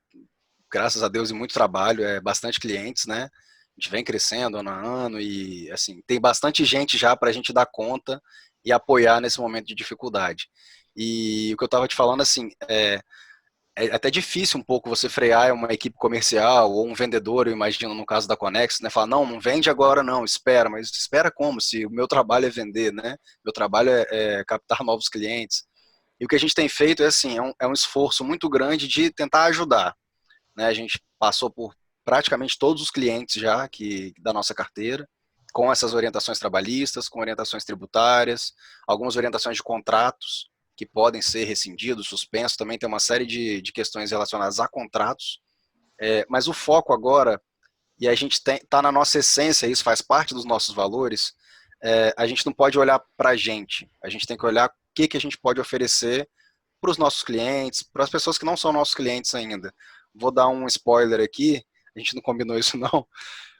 graças a Deus, e muito trabalho, bastante clientes, né? A gente vem crescendo ano a ano e, assim, tem bastante gente já para a gente dar conta e apoiar nesse momento de dificuldade. E o que eu estava te falando, assim, é até difícil um pouco você frear uma equipe comercial ou um vendedor, eu imagino no caso da Conexus, né? Falar, não vende agora não, espera. Mas espera como? Se o meu trabalho é vender, né? Meu trabalho é captar novos clientes. E o que a gente tem feito é assim, é um esforço muito grande de tentar ajudar. né? A gente passou por praticamente todos os clientes já da nossa carteira, com essas orientações trabalhistas, com orientações tributárias, algumas orientações de contratos que podem ser rescindidos, suspensos, também tem uma série de questões relacionadas a contratos, mas o foco agora, e a gente está na nossa essência, isso faz parte dos nossos valores, a gente não pode olhar para a gente tem que olhar o que a gente pode oferecer para os nossos clientes, para as pessoas que não são nossos clientes ainda. Vou dar um spoiler aqui, a gente não combinou isso não,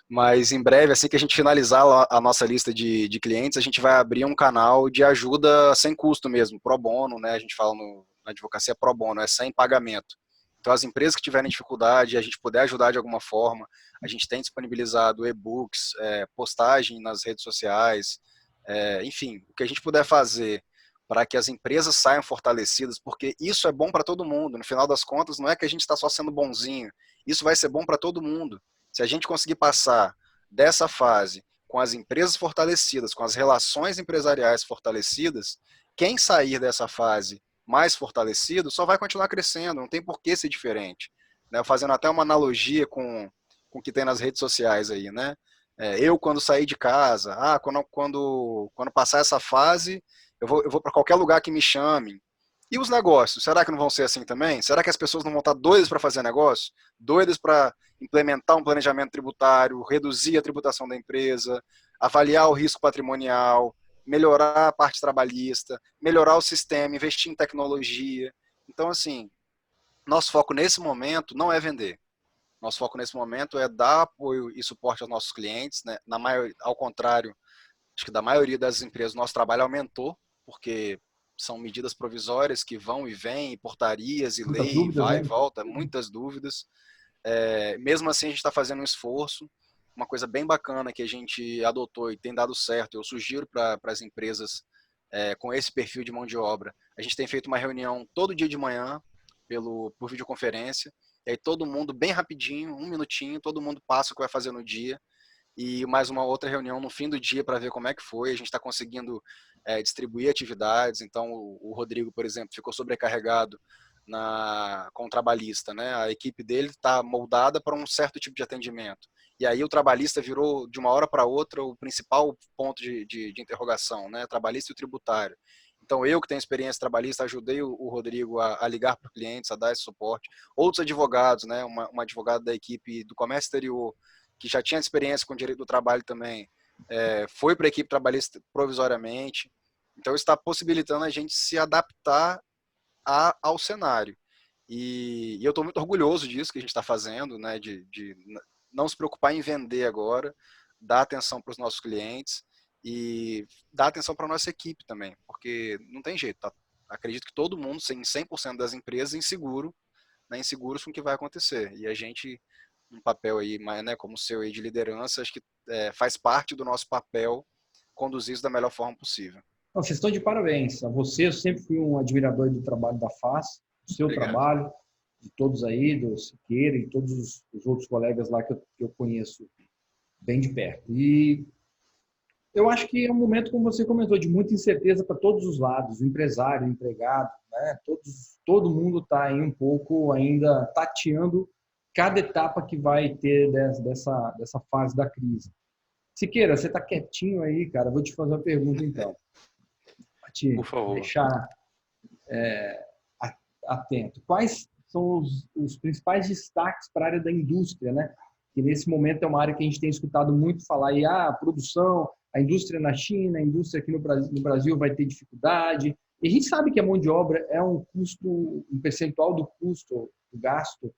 mas em breve, assim que a gente finalizar a nossa lista de clientes, a gente vai abrir um canal de ajuda sem custo mesmo, pro bono, né? A gente fala na advocacia pro bono, é sem pagamento. Então, as empresas que tiverem dificuldade, a gente puder ajudar de alguma forma, a gente tem disponibilizado e-books, postagem nas redes sociais, enfim, o que a gente puder fazer para que as empresas saiam fortalecidas, porque isso é bom para todo mundo. No final das contas, não é que a gente está só sendo bonzinho, isso vai ser bom para todo mundo. Se a gente conseguir passar dessa fase com as empresas fortalecidas, com as relações empresariais fortalecidas, quem sair dessa fase mais fortalecido só vai continuar crescendo, não tem por que ser diferente. Né? Fazendo até uma analogia com o que tem nas redes sociais aí, né? Eu, quando sair de casa, quando passar essa fase, eu vou para qualquer lugar que me chame. E os negócios, será que não vão ser assim também? Será que as pessoas não vão estar doidas para fazer negócio? Doidas para implementar um planejamento tributário, reduzir a tributação da empresa, avaliar o risco patrimonial, melhorar a parte trabalhista, melhorar o sistema, investir em tecnologia. Então, assim, nosso foco nesse momento não é vender. Nosso foco nesse momento é dar apoio e suporte aos nossos clientes, né? Ao contrário, acho que da maioria das empresas, nosso trabalho aumentou, porque são medidas provisórias que vão e vêm, portarias e Muitas lei, dúvidas, vai e né? volta, muitas dúvidas. Mesmo assim, a gente está fazendo um esforço. Uma coisa bem bacana que a gente adotou e tem dado certo, eu sugiro para as empresas com esse perfil de mão de obra. A gente tem feito uma reunião todo dia de manhã por videoconferência, e aí todo mundo, bem rapidinho, 1 minutinho, todo mundo passa o que vai fazer no dia, e mais uma outra reunião no fim do dia para ver como é que foi. A gente está conseguindo distribuir atividades. Então, o Rodrigo, por exemplo, ficou sobrecarregado com o trabalhista, né? A equipe dele está moldada para um certo tipo de atendimento. E aí o trabalhista virou, de uma hora para outra, o principal ponto de interrogação, né? Trabalhista e o tributário. Então, eu que tenho experiência trabalhista, ajudei o Rodrigo a ligar para clientes, a dar esse suporte. Outros advogados, né? Uma advogada da equipe do comércio exterior, que já tinha experiência com direito do trabalho também, foi para a equipe trabalhista provisoriamente. Então, está possibilitando a gente se adaptar ao cenário. E eu estou muito orgulhoso disso que a gente está fazendo, né, de não se preocupar em vender agora, dar atenção para os nossos clientes e dar atenção para a nossa equipe também, porque não tem jeito. Tá? Acredito que todo mundo, 100% das empresas, inseguro, né, inseguros com o que vai acontecer. E a gente, um papel aí, né, como o seu aí de liderança, acho que faz parte do nosso papel conduzir isso da melhor forma possível. Não, vocês estão de parabéns. A você, eu sempre fui um admirador do trabalho da FAS, do seu Obrigado. trabalho, de todos aí, do Siqueira e todos os outros colegas lá que eu conheço bem de perto. E eu acho que é um momento, como você comentou, de muita incerteza para todos os lados, o empresário, o empregado, né? Todo mundo está aí um pouco ainda tateando cada etapa que vai ter dessa fase da crise. Siqueira, você está quietinho aí, cara. Vou te fazer uma pergunta, então. Para te Por favor. deixar atento. Quais são os principais destaques para a área da indústria, né? Que nesse momento é uma área que a gente tem escutado muito falar aí, a produção, a indústria na China, a indústria aqui no Brasil vai ter dificuldade. E a gente sabe que a mão de obra é um custo, um percentual do custo, do gasto,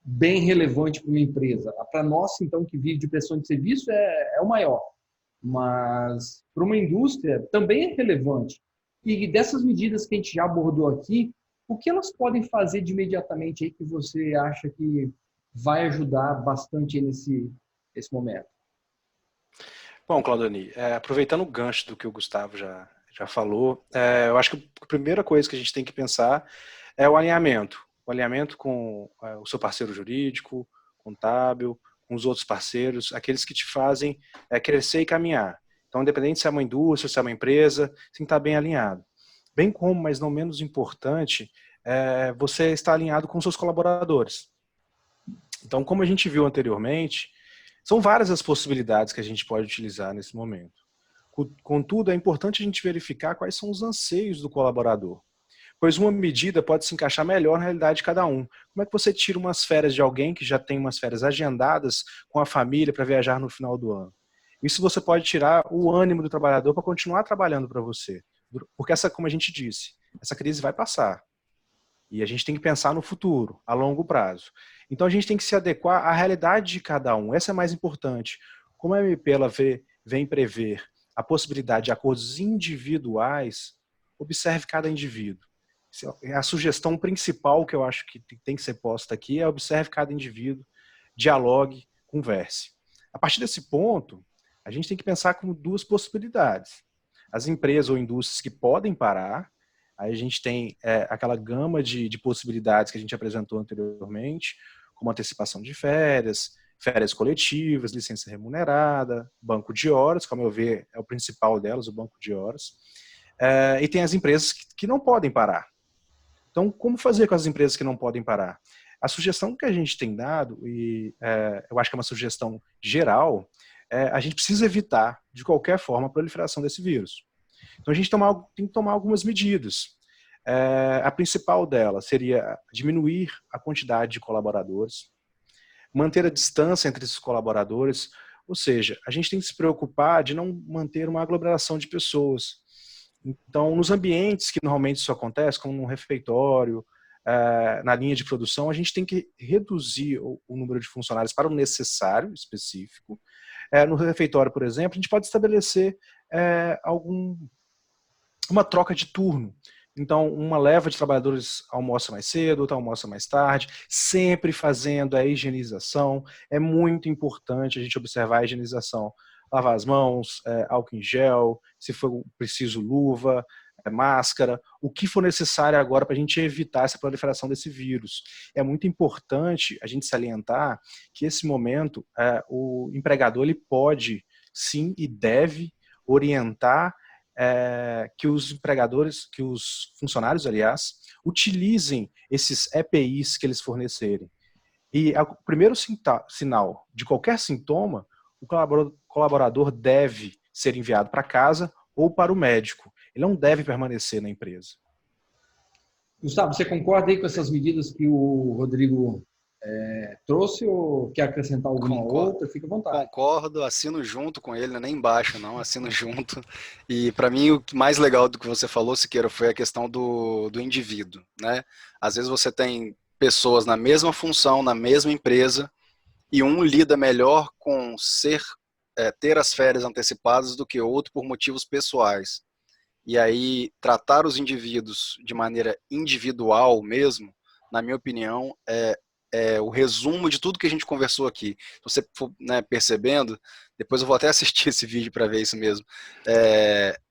bem relevante para uma empresa. Para nós, então, que vive de prestação de serviço, é o maior. Mas para uma indústria também é relevante. E dessas medidas que a gente já abordou aqui, o que elas podem fazer de imediatamente aí que você acha que vai ajudar bastante nesse momento? Bom, Claudani, aproveitando o gancho do que o Gustavo já falou, eu acho que a primeira coisa que a gente tem que pensar é o alinhamento. O alinhamento com o seu parceiro jurídico, contábil, com os outros parceiros, aqueles que te fazem crescer e caminhar. Então, independente se é uma indústria, se é uma empresa, tem que estar bem alinhado. Bem como, mas não menos importante, você estar alinhado com seus colaboradores. Então, como a gente viu anteriormente, são várias as possibilidades que a gente pode utilizar nesse momento. Contudo, é importante a gente verificar quais são os anseios do colaborador, pois uma medida pode se encaixar melhor na realidade de cada um. Como é que você tira umas férias de alguém que já tem umas férias agendadas com a família para viajar no final do ano? Isso você pode tirar o ânimo do trabalhador para continuar trabalhando para você. Porque como a gente disse, essa crise vai passar. E a gente tem que pensar no futuro, a longo prazo. Então a gente tem que se adequar à realidade de cada um. Essa é mais importante. Como a MP ela vem prever a possibilidade de acordos individuais, observe cada indivíduo. A sugestão principal que eu acho que tem que ser posta aqui é observe cada indivíduo, dialogue, converse. A partir desse ponto, a gente tem que pensar com duas possibilidades. As empresas ou indústrias que podem parar, aí a gente tem aquela gama de possibilidades que a gente apresentou anteriormente, como antecipação de férias, férias coletivas, licença remunerada, banco de horas, que ao meu ver é o principal delas, o banco de horas. E tem as empresas que não podem parar. Então, como fazer com as empresas que não podem parar? A sugestão que a gente tem dado, e eu acho que é uma sugestão geral, a gente precisa evitar, de qualquer forma, a proliferação desse vírus. Então, a gente tem que tomar algumas medidas. A principal delas seria diminuir a quantidade de colaboradores, manter a distância entre esses colaboradores, ou seja, a gente tem que se preocupar de não manter uma aglomeração de pessoas. Então, nos ambientes que normalmente isso acontece, como no refeitório, na linha de produção, a gente tem que reduzir o número de funcionários para o necessário específico. No refeitório, por exemplo, a gente pode estabelecer uma troca de turno. Então, uma leva de trabalhadores almoça mais cedo, outra almoça mais tarde, sempre fazendo a higienização. É muito importante a gente observar a higienização. Lavar as mãos, álcool em gel, se for preciso luva, máscara, o que for necessário agora para a gente evitar essa proliferação desse vírus. É muito importante a gente salientar que esse momento o empregador ele pode, sim, e deve orientar que os empregadores, que os funcionários, aliás, utilizem esses EPIs que eles fornecerem. E o primeiro sinal de qualquer sintoma, o colaborador deve ser enviado para casa ou para o médico. Ele não deve permanecer na empresa. Gustavo, você concorda aí com essas medidas que o Rodrigo trouxe ou quer acrescentar alguma outra? Fica à vontade. Concordo, assino junto com ele, nem embaixo não, assino junto. E para mim o mais legal do que você falou, Siqueira, foi a questão do indivíduo, né? Às vezes você tem pessoas na mesma função, na mesma empresa, e um lida melhor com ter as férias antecipadas do que outro por motivos pessoais. E aí tratar os indivíduos de maneira individual mesmo, na minha opinião, o resumo de tudo que a gente conversou aqui. Se você for, né, percebendo, depois eu vou até assistir esse vídeo para ver isso mesmo.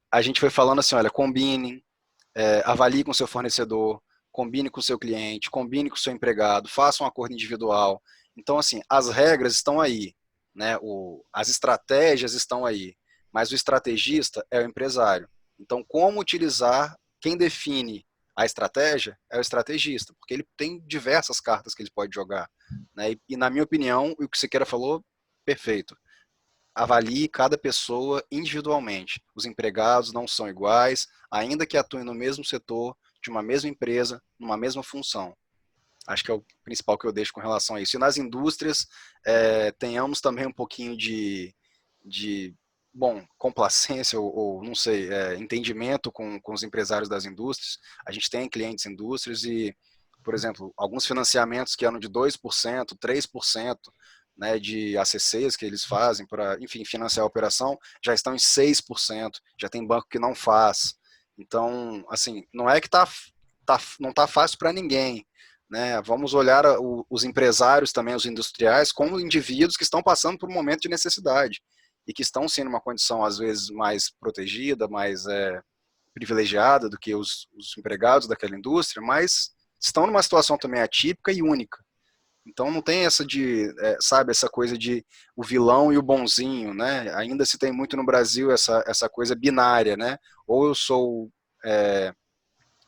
A gente foi falando assim, olha, combine, avalie com o seu fornecedor, combine com o seu cliente, combine com o seu empregado, faça um acordo individual. Então, assim, as regras estão aí, né? As estratégias estão aí, mas o estrategista é o empresário. Então, como utilizar, quem define a estratégia é o estrategista, porque ele tem diversas cartas que ele pode jogar, né? E na minha opinião, o que o Siqueira falou, perfeito. Avalie cada pessoa individualmente. Os empregados não são iguais, ainda que atuem no mesmo setor, de uma mesma empresa, numa mesma função. Acho que é o principal que eu deixo com relação a isso. E nas indústrias, tenhamos também um pouquinho de complacência ou não sei, entendimento com os empresários das indústrias. A gente tem clientes indústrias e, por exemplo, alguns financiamentos que eram de 2%, 3%, né, de ACCs que eles fazem para, enfim, financiar a operação, já estão em 6%, já tem banco que não faz. Então, assim, não é que não está fácil para ninguém, né? Vamos olhar os empresários também, os industriais, como indivíduos que estão passando por um momento de necessidade e que estão sendo uma condição, às vezes, mais protegida, mais privilegiada do que os empregados daquela indústria, mas estão numa situação também atípica e única. Então não tem essa sabe, essa coisa de o vilão e o bonzinho, né? Ainda se tem muito no Brasil essa coisa binária, né? Ou eu sou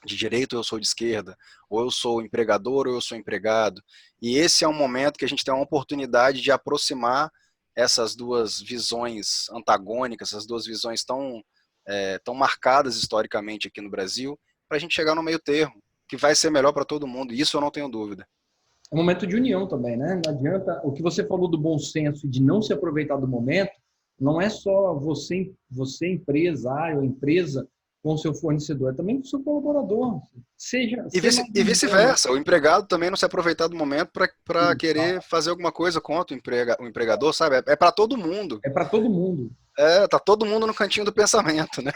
de direita ou eu sou de esquerda, ou eu sou empregador ou eu sou empregado. E esse é um momento que a gente tem uma oportunidade de aproximar essas duas visões antagônicas, essas duas visões tão marcadas historicamente aqui no Brasil, para a gente chegar no meio termo, que vai ser melhor para todo mundo. Isso eu não tenho dúvida. É um momento de união também, né? Não adianta. O que você falou do bom senso e de não se aproveitar do momento, não é só você empresário ou empresa, com o seu fornecedor, é também com o seu colaborador. E vice-versa, o empregado também não se aproveitar do momento para querer fazer alguma coisa contra o empregador, sabe? É para todo mundo. É para todo mundo. Tá todo mundo no cantinho do pensamento, né?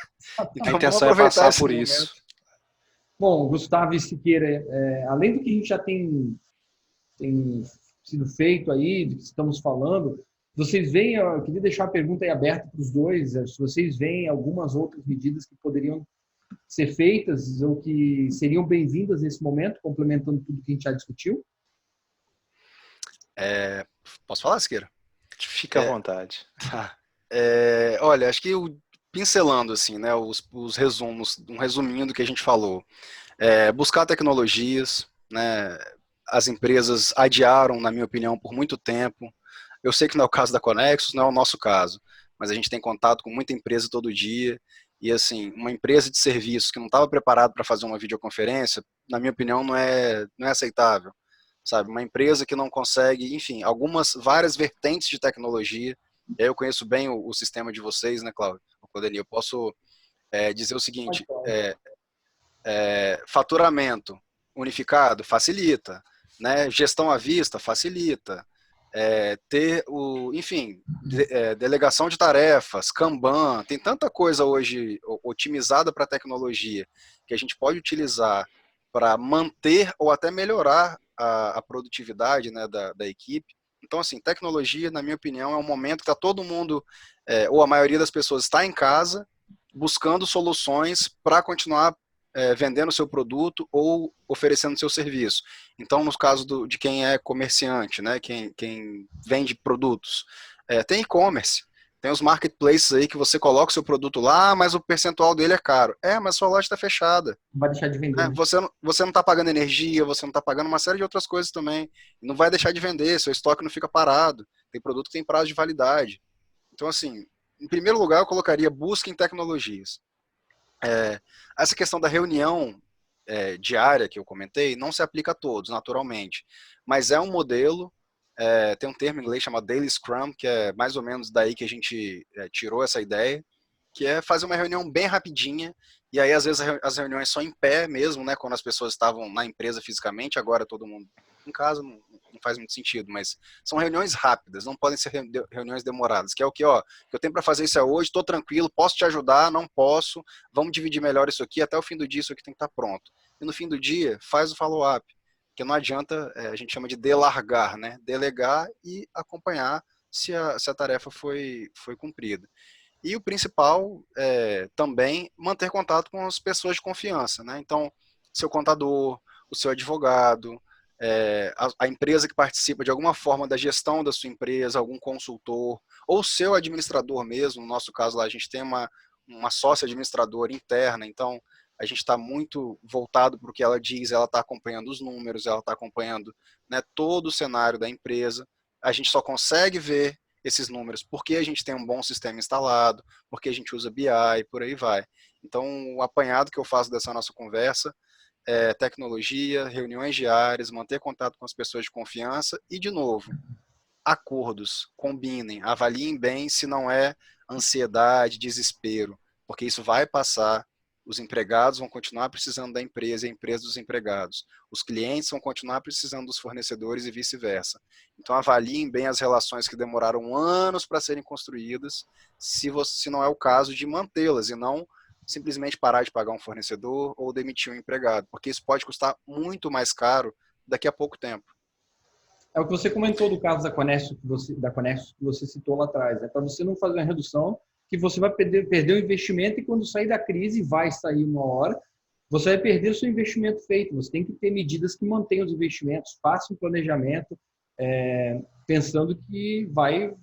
Então, a intenção é passar por isso. Bom, Gustavo e Siqueira, além do que a gente já tem sido feito aí, do que estamos falando, vocês veem, eu queria deixar a pergunta aí aberta para os dois, se vocês veem algumas outras medidas que poderiam ser feitas ou que seriam bem-vindas nesse momento, complementando tudo que a gente já discutiu? Posso falar, Siqueira? Fica à vontade. Olha, acho que pincelando assim, né, os resumos, um resuminho do que a gente falou. Buscar tecnologias, né, as empresas adiaram, na minha opinião, por muito tempo. Eu sei que não é o caso da Conexus, não é o nosso caso, mas a gente tem contato com muita empresa todo dia, e assim, uma empresa de serviço que não estava preparada para fazer uma videoconferência, na minha opinião, não é aceitável, sabe? Uma empresa que não consegue, enfim, várias vertentes de tecnologia. Eu conheço bem o sistema de vocês, né, Cláudio? Eu posso dizer o seguinte, faturamento unificado facilita, né? Gestão à vista facilita, delegação de tarefas, Kanban, tem tanta coisa hoje otimizada para a tecnologia que a gente pode utilizar para manter ou até melhorar a produtividade, né, da equipe. Então, assim, tecnologia, na minha opinião, é um momento que está todo mundo, ou a maioria das pessoas está em casa, buscando soluções para continuar vendendo seu produto ou oferecendo seu serviço. Então, no caso de quem é comerciante, né, quem vende produtos, tem e-commerce, tem os marketplaces aí que você coloca o seu produto lá, mas o percentual dele é caro. Mas sua loja está fechada. Não vai deixar de vender. Né? Você não está pagando energia, você não está pagando uma série de outras coisas também. Não vai deixar de vender, seu estoque não fica parado. Tem produto que tem prazo de validade. Então, assim, em primeiro lugar, eu colocaria busca em tecnologias. Essa questão da reunião diária que eu comentei não se aplica a todos, naturalmente, mas é um modelo, tem um termo em inglês chamado Daily Scrum, que é mais ou menos daí que a gente tirou essa ideia, que é fazer uma reunião bem rapidinha, e aí às vezes as reuniões são em pé mesmo, né, quando as pessoas estavam na empresa fisicamente, agora todo mundo em casa, não faz muito sentido, mas são reuniões rápidas, não podem ser reuniões demoradas, que é o que eu tenho para fazer isso hoje, estou tranquilo, posso te ajudar, não posso, vamos dividir melhor isso aqui, até o fim do dia isso aqui tem que estar pronto. E no fim do dia, faz o follow-up, que não adianta, a gente chama de delargar, né? Delegar e acompanhar se a tarefa foi cumprida. E o principal também manter contato com as pessoas de confiança, né? Então, seu contador, o seu advogado, a empresa que participa de alguma forma da gestão da sua empresa, algum consultor, ou seu administrador mesmo, no nosso caso lá a gente tem uma sócia administradora interna, então a gente está muito voltado para o que ela diz, ela está acompanhando os números, ela está acompanhando, né, todo o cenário da empresa, a gente só consegue ver esses números porque a gente tem um bom sistema instalado, porque a gente usa BI, por aí vai. Então, o apanhado que eu faço dessa nossa conversa tecnologia, reuniões diárias, manter contato com as pessoas de confiança e, de novo, acordos, combinem, avaliem bem se não é ansiedade, desespero, porque isso vai passar, os empregados vão continuar precisando da empresa e a empresa dos empregados. Os clientes vão continuar precisando dos fornecedores e vice-versa. Então, avaliem bem as relações que demoraram anos para serem construídas, se não é o caso de mantê-las e não simplesmente parar de pagar um fornecedor ou demitir um empregado, porque isso pode custar muito mais caro daqui a pouco tempo. É o que você comentou do caso da Conexus que você citou lá atrás. Para você não fazer uma redução, que você vai perder o investimento e quando sair da crise, vai sair uma hora, você vai perder o seu investimento feito. Você tem que ter medidas que mantenham os investimentos, faça um planejamento, pensando que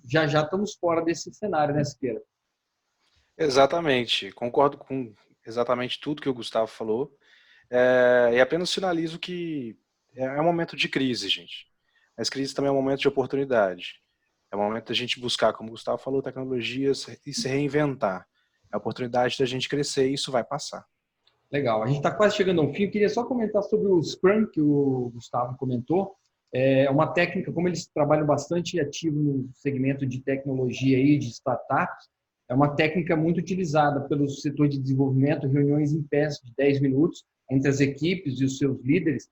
já estamos fora desse cenário, né, Siqueira? Exatamente, concordo com exatamente tudo que o Gustavo falou. E apenas finalizo que é um momento de crise, gente. Mas crise também é um momento de oportunidade. É o momento da gente buscar, como o Gustavo falou, tecnologias e se reinventar. É a oportunidade da gente crescer e isso vai passar. Legal. A gente está quase chegando ao fim. Eu queria só comentar sobre o Scrum, que o Gustavo comentou. É uma técnica, como eles trabalham bastante ativo no segmento de tecnologia e de startups, é uma técnica muito utilizada pelo setor de desenvolvimento, reuniões em pés de 10 minutos entre as equipes e os seus líderes,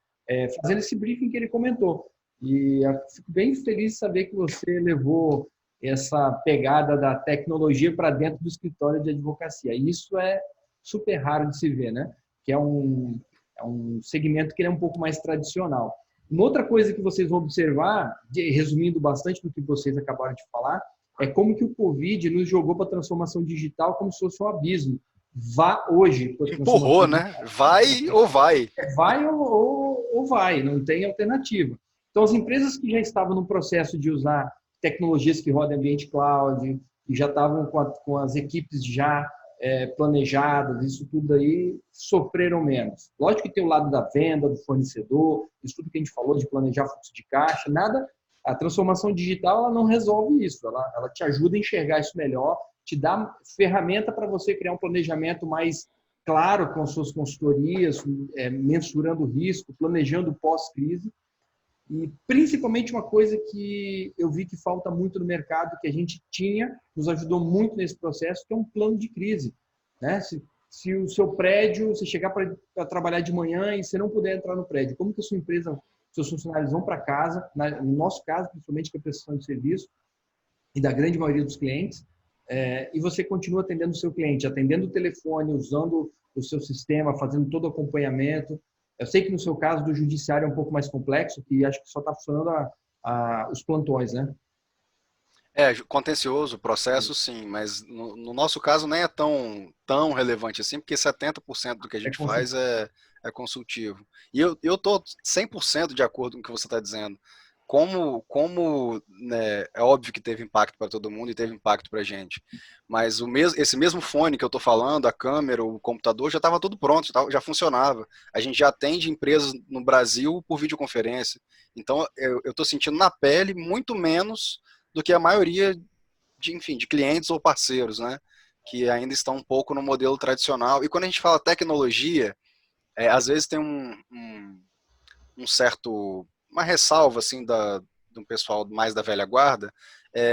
fazendo esse briefing que ele comentou. E eu fico bem feliz de saber que você levou essa pegada da tecnologia para dentro do escritório de advocacia. Isso é super raro de se ver, né? Que é um segmento que é um pouco mais tradicional. Uma outra coisa que vocês vão observar, resumindo bastante do que vocês acabaram de falar, é como que o Covid nos jogou para a transformação digital como se fosse um abismo. Vá hoje. Empurrou, né? Vai ou vai. Vai ou vai, não tem alternativa. Então, as empresas que já estavam no processo de usar tecnologias que rodam em ambiente cloud, que já estavam com as equipes já planejadas, isso tudo aí, sofreram menos. Lógico que tem o lado da venda, do fornecedor, isso tudo que a gente falou de planejar fluxo de caixa, nada. A transformação digital ela não resolve isso, ela te ajuda a enxergar isso melhor, te dá ferramenta para você criar um planejamento mais claro com suas consultorias, mensurando o risco, planejando pós-crise. E principalmente uma coisa que eu vi que falta muito no mercado, que a gente tinha, nos ajudou muito nesse processo, que é um plano de crise. Né? Se o seu prédio, você chegar para trabalhar de manhã e você não puder entrar no prédio, como que a sua empresa, seus funcionários vão para casa, no nosso caso, principalmente que é a prestação de serviço, e da grande maioria dos clientes, e você continua atendendo o seu cliente, atendendo o telefone, usando o seu sistema, fazendo todo o acompanhamento. Eu sei que no seu caso do judiciário é um pouco mais complexo, que acho que só está funcionando os plantões, né? Contencioso, processo sim, mas no nosso caso nem é tão relevante assim, porque 70% do que a gente faz é consultivo. E eu estou 100% de acordo com o que você está dizendo. Né, é óbvio que teve impacto para todo mundo e teve impacto para a gente, mas esse mesmo fone que eu estou falando, a câmera, o computador, já estava tudo pronto, já funcionava. A gente já atende empresas no Brasil por videoconferência. Então eu estou sentindo na pele muito menos do que a maioria de clientes ou parceiros, né, que ainda estão um pouco no modelo tradicional. E quando a gente fala tecnologia, às vezes tem uma ressalva assim de um pessoal mais da velha guarda,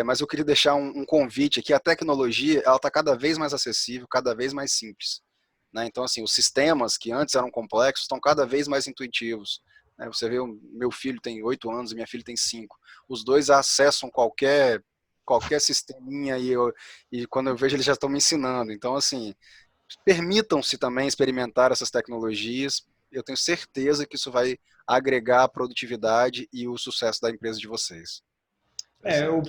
mas eu queria deixar um convite aqui. A tecnologia ela está cada vez mais acessível, cada vez mais simples, né? Então assim, os sistemas que antes eram complexos estão cada vez mais intuitivos, né? Você vê, meu filho tem 8 anos e minha filha tem 5. Os dois acessam qualquer sisteminha e quando eu vejo eles já estão me ensinando. Então assim, permitam-se também experimentar essas tecnologias. Eu tenho certeza que isso vai agregar a produtividade e o sucesso da empresa de vocês.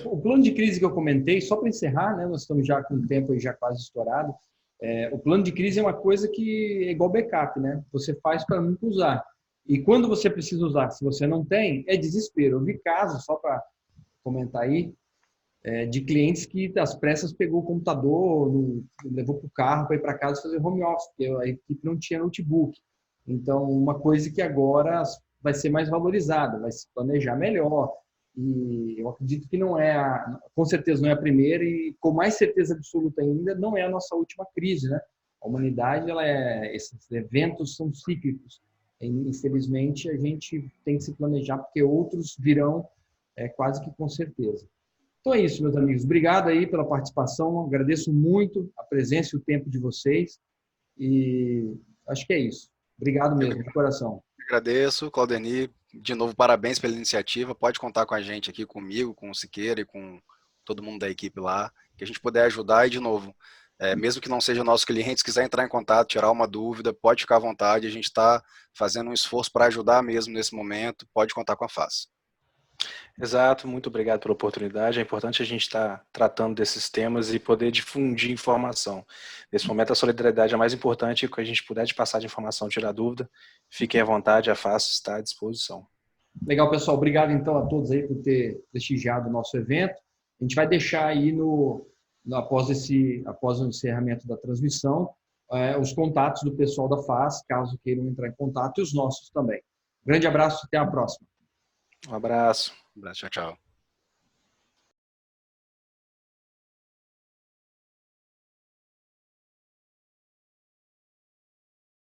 O plano de crise que eu comentei, só para encerrar, né, nós estamos já com o tempo aí já quase estourado, o plano de crise é uma coisa que é igual backup, né? Você faz para nunca usar. E quando você precisa usar, se você não tem, é desespero. Eu vi casos, só para comentar aí, de clientes que às pressas pegou o computador, levou para o carro para ir para casa fazer home office, porque a equipe não tinha notebook. Então, uma coisa que agora vai ser mais valorizada, vai se planejar melhor. E eu acredito que com certeza não é a primeira e com mais certeza absoluta ainda, não é a nossa última crise, né? A humanidade, esses eventos são cíclicos. E, infelizmente, a gente tem que se planejar porque outros virão quase que com certeza. Então é isso, meus amigos. Obrigado aí pela participação. Agradeço muito a presença e o tempo de vocês. E acho que é isso. Obrigado mesmo, de coração. Agradeço, Claudenir. De novo, parabéns pela iniciativa. Pode contar com a gente aqui, comigo, com o Siqueira e com todo mundo da equipe lá, que a gente puder ajudar. E, de novo, mesmo que não seja nosso cliente, se quiser entrar em contato, tirar uma dúvida, pode ficar à vontade. A gente está fazendo um esforço para ajudar mesmo nesse momento. Pode contar com a FAS. Exato, muito obrigado pela oportunidade. É importante a gente estar tratando desses temas e poder difundir informação. Nesse momento, a solidariedade é mais importante, que a gente puder de passar de informação, tirar dúvida. Fiquem à vontade, a FAS está à disposição. Legal, pessoal. Obrigado, então, a todos aí por ter prestigiado o nosso evento. A gente vai deixar aí após o encerramento da transmissão, os contatos do pessoal da FAS, caso queiram entrar em contato, e os nossos também. Grande abraço, até a próxima. Um abraço. Tchau, tchau.